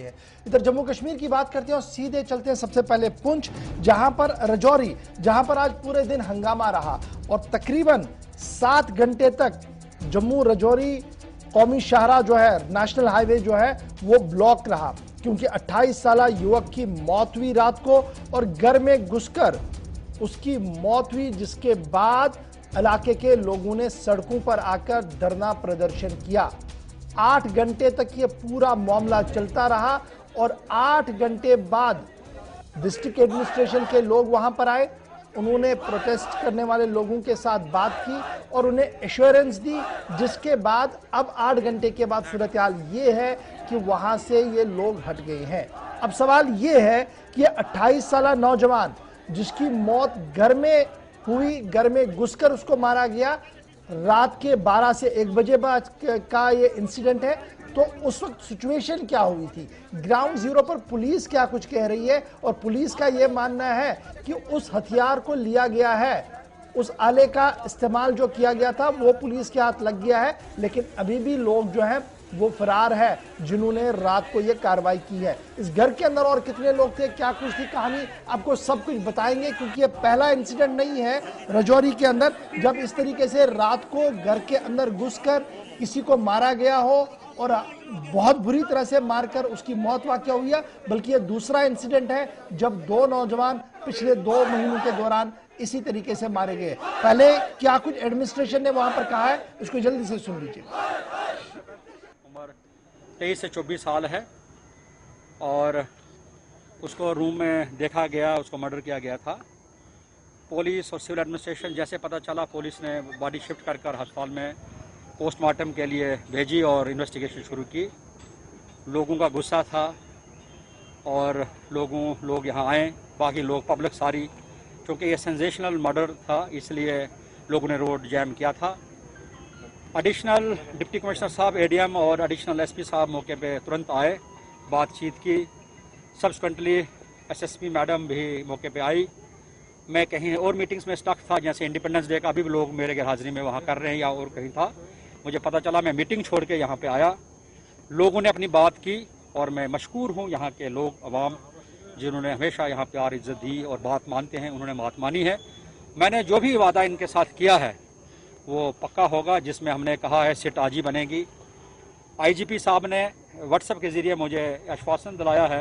करते हैं। इधर जम्मू कश्मीर की बात करते हैं और सीधे चलते हैं सबसे पहले पुंछ, जहां पर राजौरी, जहां पर आज पूरे दिन हंगामा रहा और तकरीबन 7 घंटे तक जम्मू राजौरी कौमी शाहराह जो है, नेशनल हाईवे जो है, वो ब्लॉक रहा क्योंकि 28 साला युवक की मौत हुई रात को और घर में घुसकर उसकी मौत हुई, जिसके बाद इलाके के लोगों ने सड़कों पर आकर धरना प्रदर्शन किया। 8 घंटे तक ये पूरा मामला चलता रहा और 8 घंटे बाद डिस्ट्रिक्ट एडमिनिस्ट्रेशन के लोग वहां पर आए। उन्होंने प्रोटेस्ट करने वाले लोगों के साथ बात की और उन्हें एश्योरेंस दी, जिसके बाद अब 8 घंटे के बाद सूरत हाल ये है कि वहां से ये लोग हट गए हैं। अब सवाल ये है कि 28 साला नौजवान जिसकी मौत घर में हुई, घर में घुसकर उसको मारा गया, रात के 12 से 1 बजे बाद का ये इंसिडेंट है, तो उस वक्त सिचुएशन क्या हुई थी, ग्राउंड जीरो पर पुलिस क्या कुछ कह रही है। और पुलिस का यह मानना है कि उस हथियार को लिया गया है, उस आले का इस्तेमाल जो किया गया था वो पुलिस के हाथ लग गया है, लेकिन अभी भी लोग जो हैं वो फरार है जिन्होंने रात को ये कार्रवाई की है। इस घर के अंदर और कितने लोग थे, क्या कुछ थी कहानी, आपको सब कुछ बताएंगे क्योंकि ये पहला इंसिडेंट नहीं है राजौरी के अंदर जब इस तरीके से रात को घर के अंदर घुसकर किसी को मारा गया हो और बहुत बुरी तरह से मारकर उसकी मौत वाक़या हुई है, बल्कि ये दूसरा इंसिडेंट है जब 2 नौजवान पिछले 2 महीनों के दौरान इसी तरीके से मारे गए। पहले क्या कुछ एडमिनिस्ट्रेशन ने वहां पर कहा है, उसको जल्दी से सुन लीजिए। उम्र 23 से 24 साल है और उसको रूम में देखा गया, उसको मर्डर किया गया था। पुलिस और सिविल एडमिनिस्ट्रेशन जैसे पता चला, पुलिस ने बॉडी शिफ्ट कर अस्पताल में पोस्टमार्टम के लिए भेजी और इन्वेस्टिगेशन शुरू की। लोगों का गुस्सा था और लोग यहाँ आए, बाकी लोग पब्लिक सारी, क्योंकि ये सेंसेशनल मर्डर था इसलिए लोगों ने रोड जैम किया था। एडिशनल डिप्टी कमिश्नर साहब, एडीएम और एडिशनल एसपी साहब मौके पे तुरंत आए, बातचीत की। सब्सिक्वेंटली एसएसपी मैडम भी मौके पे आई। मैं कहीं और मीटिंग्स में स्टक था, जैसे इंडिपेंडेंस डे का अभी भी लोग मेरे गैर हाजिरी में वहाँ कर रहे हैं या और कहीं था। मुझे पता चला, मैं मीटिंग छोड़ के यहाँ पे आया। लोगों ने अपनी बात की और मैं मशकूर हूँ यहाँ के लोग, अवाम, जिन्होंने हमेशा यहाँ प्यार इज्जत दी और बात मानते हैं, उन्होंने बात मानी है। मैंने जो भी वादा इनके साथ किया है वो पक्का होगा, जिसमें हमने कहा है सिट आज ही बनेगी। आईजीपी साहब ने व्हाट्सएप के ज़रिए मुझे आश्वासन दिलाया है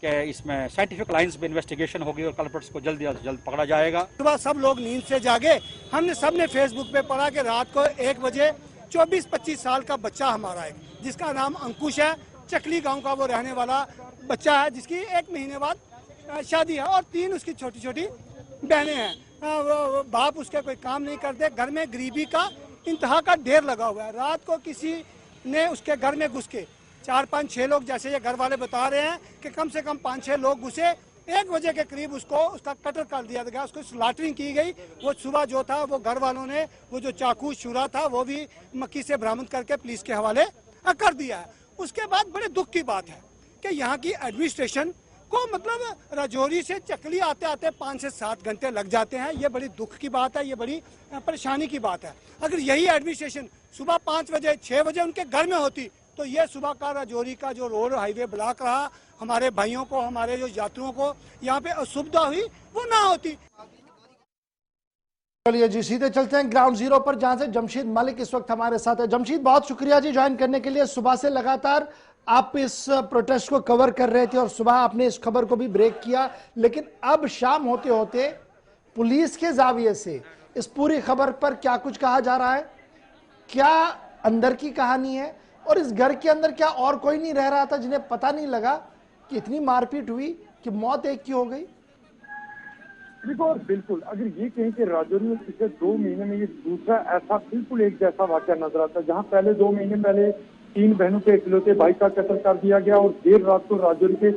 कि इसमें साइंटिफिक लाइंस पे इन्वेस्टिगेशन होगी और कल्प्रिट्स को जल्द से जल्द पकड़ा जाएगा। सुबह सब लोग नींद से जागे, हमने सबने फेसबुक पे पढ़ा कि रात को 1 बजे 24-25 साल का बच्चा हमारा है, जिसका नाम अंकुश है, चकली गांव का वो रहने वाला बच्चा है, जिसकी 1 महीने बाद शादी है और 3 उसकी छोटी छोटी बहनें हैं। बाप उसके कोई काम नहीं करते, घर में गरीबी का इंतहा का ढेर लगा हुआ है। रात को किसी ने उसके घर में घुस के 4-5-6 लोग, जैसे ये घर वाले बता रहे हैं कि कम से कम 5-6 लोग घुसे। 1 बजे के करीब उसका कत्ल कर दिया गया, उसको स्लॉटरिंग की गई। वो सुबह जो था वो घर वालों ने वो जो चाकू छुरा था वो भी मक्की से बरामद करके पुलिस के हवाले कर दिया है। उसके बाद बड़े दुख की बात है कि यहाँ की एडमिनिस्ट्रेशन को मतलब राजौरी से चकली आते आते 5 से 7 घंटे लग जाते हैं। ये बड़ी दुख की बात है, ये बड़ी परेशानी की बात है। अगर यही एडमिनिस्ट्रेशन सुबह 5 बजे 6 बजे उनके घर में होती तो ये सुबह का राजौरी का जो रोड हाईवे ब्लॉक रहा, हमारे भाइयों को, हमारे जो यात्रियों को यहाँ पे असुविधा हुई, वो ना होती। चलिए जी, सीधे चलते हैं ग्राउंड जीरो पर, जहां से जमशीद मलिक इस वक्त हमारे साथ है। जमशीद, बहुत शुक्रिया जी ज्वाइन करने के लिए। सुबह से लगातार आप इस प्रोटेस्ट को कवर कर रहे थे और सुबह आपने इस खबर को भी ब्रेक किया, लेकिन अब शाम होते होते पुलिस के जाविये से इस पूरी खबर पर क्या कुछ कहा जा रहा है, क्या अंदर की कहानी है, और इस घर के अंदर क्या और कोई नहीं रह रहा था जिन्हें पता नहीं लगा कि इतनी मारपीट हुई कि मौत एक की हो गई? देखो, और बिल्कुल अगर ये कहें कि राजौरी में पिछले 2 महीने में ये दूसरा ऐसा बिल्कुल एक जैसा वाकया नजर आता है, जहां पहले 2 महीने पहले 3 बहनों के इकलौते भाई का कत्ल कर दिया गया और देर रात को राजौरी के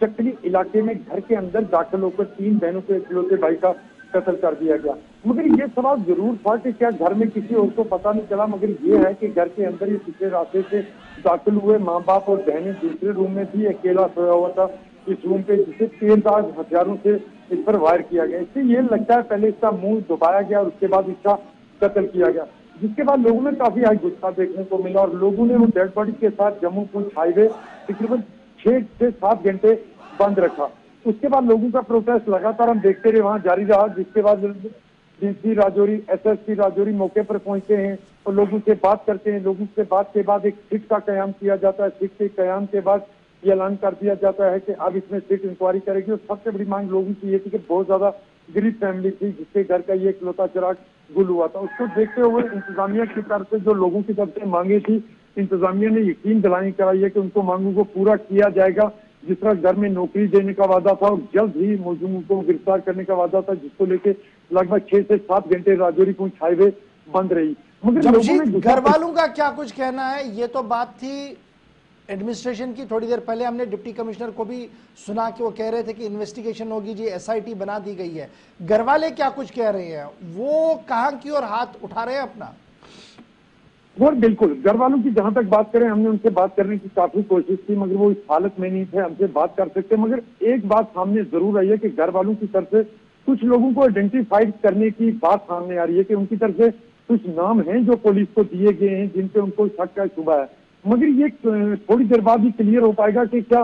चकली इलाके में घर के अंदर दाखिल होकर 3 बहनों के इकलौते भाई का कत्ल कर दिया गया। मगर ये सवाल जरूर था कि क्या घर में किसी और को पता नहीं चला, मगर ये है कि घर के अंदर ये पिछले रास्ते से दाखिल हुए माँ बाप और बहनें दूसरे रूम में थी, अकेला सोया हुआ था इस रूम पे, जिसे तेजदार हथियारों से इस पर वार किया गया। इससे ये लगता है पहले इसका मुंह दबाया गया और उसके बाद इसका कत्ल किया गया, जिसके बाद लोगों में काफी हाई गुस्सा देखने को मिला और लोगों ने वो डेड बॉडी के साथ जम्मू पुंछ हाईवे तकरीबन 6 से 7 घंटे बंद रखा। उसके बाद लोगों का प्रोटेस्ट लगातार हम देखते रहे, वहां जारी रहा, जिसके बाद डीसी राजौरी, एसएसपी राजौरी मौके पर पहुंचते हैं और लोगों से बात करते हैं। लोगों से बात के बाद एक सिट का कयाम किया जाता है। सिट के कयाम के बाद ये ऐलान कर दिया जाता है कि अब इसमें सिट इंक्वायरी करेगी। और सबसे बड़ी मांग लोगों की ये थी कि बहुत ज्यादा गरीब फैमिली थी जिसके घर का ये इकलौता चिराग गुल हुआ था। उसको देखते हुए इंतजामिया की तरफ से जो लोगों की तरफ से मांगे थी, इंतजामिया ने यकीन दिलानी कराई है कि उनको मांगों को पूरा किया जाएगा। जिस तरह घर में नौकरी देने का वादा था और जल्द ही मुलजिमों को गिरफ्तार करने का वादा था, जिसको लेके लगभग 6 से 7 घंटे राजौरी पुंछ हाईवे बंद रही। मगर जमशीद, घर वालों का क्या कुछ कहना है? ये तो बात थी एडमिनिस्ट्रेशन की। थोड़ी देर पहले हमने डिप्टी कमिश्नर को भी सुना कि वो कह रहे थे कि इन्वेस्टिगेशन होगी जी, एसआईटी बना दी गई है। घर वाले क्या कुछ कह रहे हैं? वो कहां की ओर हाथ उठा रहे हैं अपना? वो बिल्कुल, घर वालों की जहां तक बात करें, हमने उनसे बात करने की काफी कोशिश की मगर वो इस हालत में नहीं थे हमसे बात कर सकते। मगर एक बात सामने जरूर आई है कि घर वालों की तरफ से कुछ लोगों को आइडेंटिफाइड करने की बात सामने आ रही है कि उनकी तरफ से कुछ नाम हैं जो पुलिस को दिए गए हैं जिन पे उनको शक का शुबा है। मगर ये थोड़ी देर बाद ही क्लियर हो पाएगा कि क्या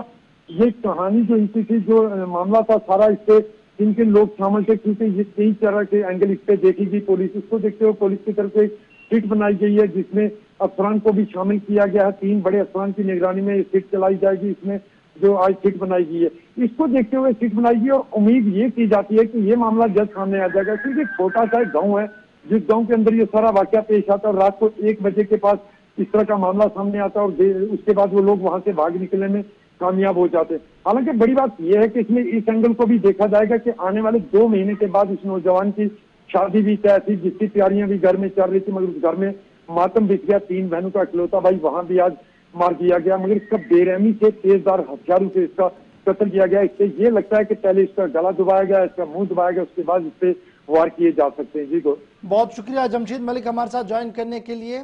ये कहानी जो इनकी थी, जो मामला था सारा, इससे किन किन लोग शामिल थे, क्योंकि ये कई तरह के एंगल इस पे देखी गई पुलिस। इसको देखते हुए पुलिस की तरफ से सीट बनाई गई है जिसमें अफसरान को भी शामिल किया गया है। 3 बड़े अफसरान की निगरानी में ये सीट चलाई जाएगी। इसमें जो आज सीट बनाई गई है, इसको देखते हुए सीट बनाई गई और उम्मीद ये की जाती है कि ये मामला जल्द सामने आ जाएगा। क्योंकि छोटा सा गाँव है, जिस गाँव के अंदर ये सारा वाकया पेश आता है और रात को 1 बजे के पास इस तरह का मामला सामने आता है और उसके बाद वो लोग वहां से भाग निकलने में कामयाब हो जाते हैं। हालांकि बड़ी बात यह है कि इसमें इस एंगल को भी देखा जाएगा कि आने वाले 2 महीने के बाद इस नौजवान की शादी भी तय थी, जिसकी तैयारियां भी घर में चल रही थी, मगर उस घर में मातम बिछ गया। 3 बहनों का इकलौता भाई वहां भी आज मार दिया गया। मगर इसका बेरहमी से तेजधार हथियारों से इसका कत्ल किया गया। इससे ये लगता है कि पहले इसका गला दबाया गया, इसका मुंह दबाया गया, उसके बाद इस पे वार किए जा सकते हैं। जी को बहुत शुक्रिया जमशीद मलिक हमारे साथ ज्वाइन करने के लिए।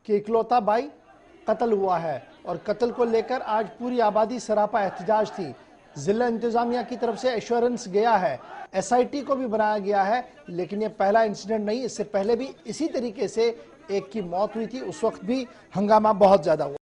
कि इकलौता भाई कत्ल हुआ है और कत्ल को लेकर आज पूरी आबादी सरापा एहतजाज थी। जिला इंतजामिया की तरफ से एश्योरेंस गया है, एसआईटी को भी बनाया गया है, लेकिन ये पहला इंसिडेंट नहीं, इससे पहले भी इसी तरीके से एक की मौत हुई थी। उस वक्त भी हंगामा बहुत ज्यादा हुआ।